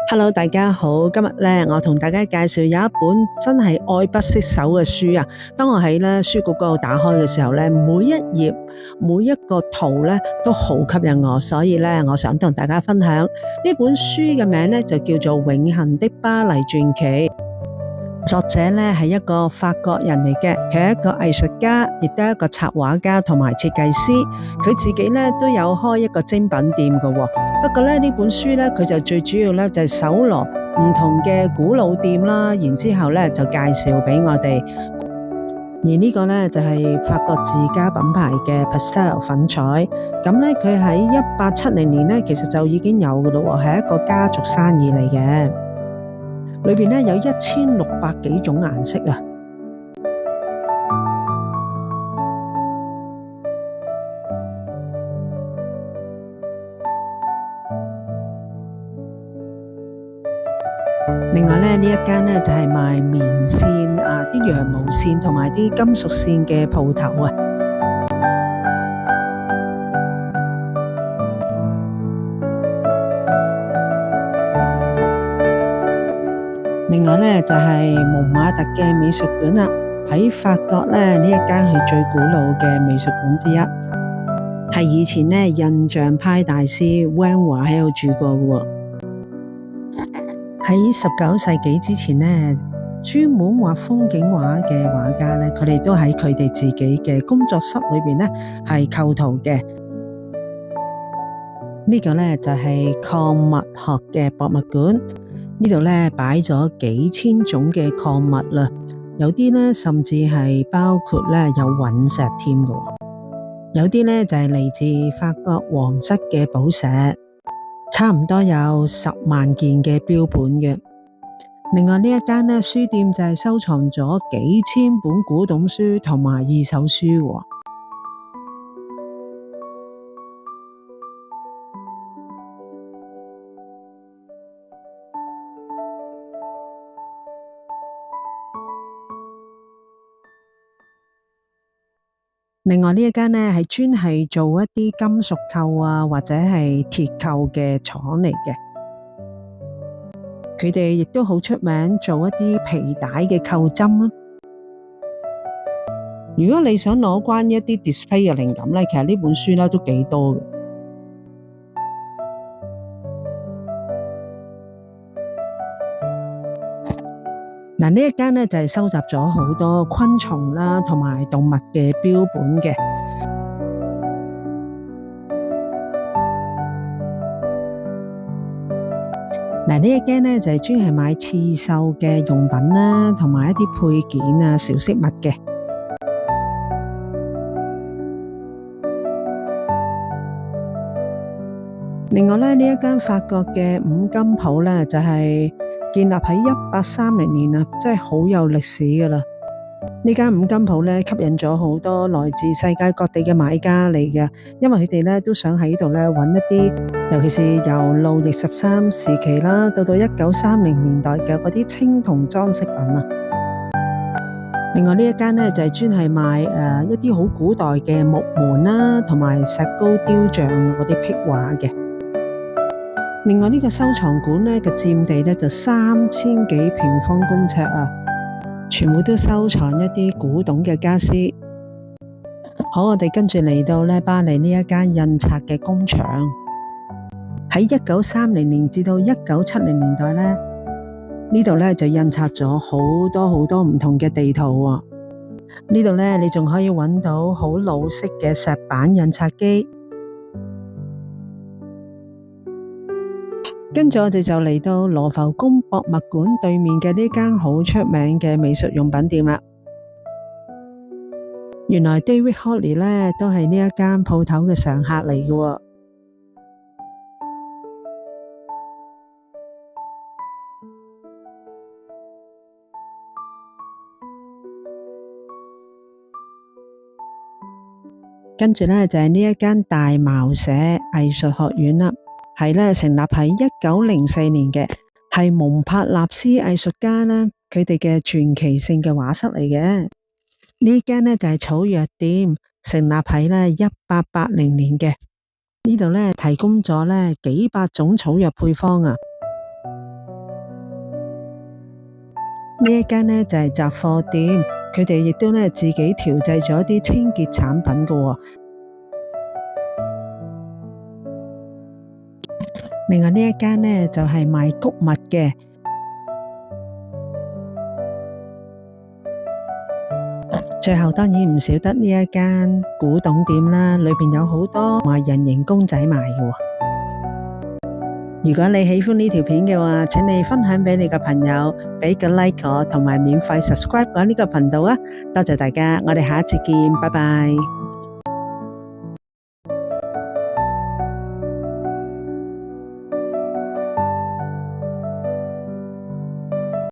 Hello，大家好。今日咧，我同大家介紹有一本真係愛不釋手嘅書啊。當我喺咧書局嗰度打開嘅時候咧，每一頁每一個圖咧都好吸引我，所以咧我想同大家分享呢本書嘅名咧就叫做《永恆的巴黎傳奇》。作者咧係一個法國人嚟嘅，佢係一個藝術家，亦都係一個插畫家同埋設計師。佢自己咧都有開一個精品店嘅喎。不過咧呢本書咧佢就最主要咧就係搜羅唔同嘅古老店啦，然之後咧就介紹俾我哋。而呢個咧就係法國自家品牌嘅 Pastel 粉彩。咁咧佢喺1870年咧其實就已經有嘅咯喎，係一個家族生意嚟嘅。裏邊咧有1600幾種顏色啊！另外咧呢一間咧就係賣棉線啊、啲羊毛線同埋啲金屬線嘅鋪頭啊。另外咧就係蒙馬特嘅美術館啦，喺法國咧呢一間係最古老嘅美術館之一，係以前咧印象派大師 Van Gogh 喺度住過嘅喎。喺19世紀之前咧，專門畫風景畫嘅畫家咧，佢哋都喺佢哋自己嘅工作室裏邊咧係構圖嘅。呢個咧就係礦物學嘅博物館。呢度咧擺咗幾千種嘅礦物啦，有啲咧甚至係包括咧有隕石添嘅，有啲咧就係嚟自法國皇室嘅寶石，差唔多有10萬件嘅標本嘅。另外呢一間咧書店就係收藏咗幾千本古董書同埋二手書喎。另外呢一間呢係專係做一啲金屬扣啊或者係鐵扣嘅廠嚟嘅，佢哋亦都好出名做一啲皮帶嘅扣針啦。如果你想攞關於一啲 display 嘅靈感呢，其實呢本書呢都幾多嘅。嗱，呢一間呢就係收集咗好多昆蟲啦同埋動物嘅標本嘅。嗱，呢一間呢就係專係買刺繡嘅用品啦，同埋一啲配件啊、小飾物嘅。另外呢一間法國嘅五金鋪呢就係建立喺1830年啊，真係好有歷史噶啦。呢間五金鋪咧吸引咗好多來自世界各地嘅買家嚟嘅，因為佢哋咧都想喺呢度咧揾一啲，尤其是由路易13時期啦，到1930年代嘅嗰啲青銅裝飾品啊。另外呢一間咧就係專係賣一啲好古代嘅木門啦，同埋石膏雕像嗰啲壁畫嘅。另外呢個收藏館咧嘅佔地咧就3000幾平方公尺啊，全部都收藏一啲古董嘅家私。好，我哋跟住嚟到咧巴黎呢一間印刷嘅工場，喺1930年至到1970年代咧，呢度咧就印刷咗好多唔同嘅地圖喎。呢度咧你仲可以揾到好老式嘅石板印刷機。跟住我哋就嚟到羅浮宮博物館對面嘅呢間好出名嘅美術用品店啦。原來 David Hockney 咧都係呢一間鋪頭嘅常客嚟嘅喎。跟住咧就係呢一間大茅舍藝術學院啦。係咧成立喺1904年嘅，係蒙帕納斯藝術家咧佢哋嘅傳奇性嘅畫室嚟嘅。呢間咧就係草藥店，成立喺咧1880年嘅。呢度咧提供咗咧幾百種草藥配方啊。呢一間呢就係雜貨店，佢哋亦都呢自己調製咗啲清潔產品㗎喎。另外呢一間呢就係賣穀物嘅。最後當然唔少得呢一間古董店啦，裏邊有好多賣人形公仔賣嘅喎。如果你喜歡呢條片嘅話，請你分享俾你嘅朋友，俾個 like 我，同埋免費 subscribe 我呢個頻道啊！多謝大家，我哋下一次見，拜拜。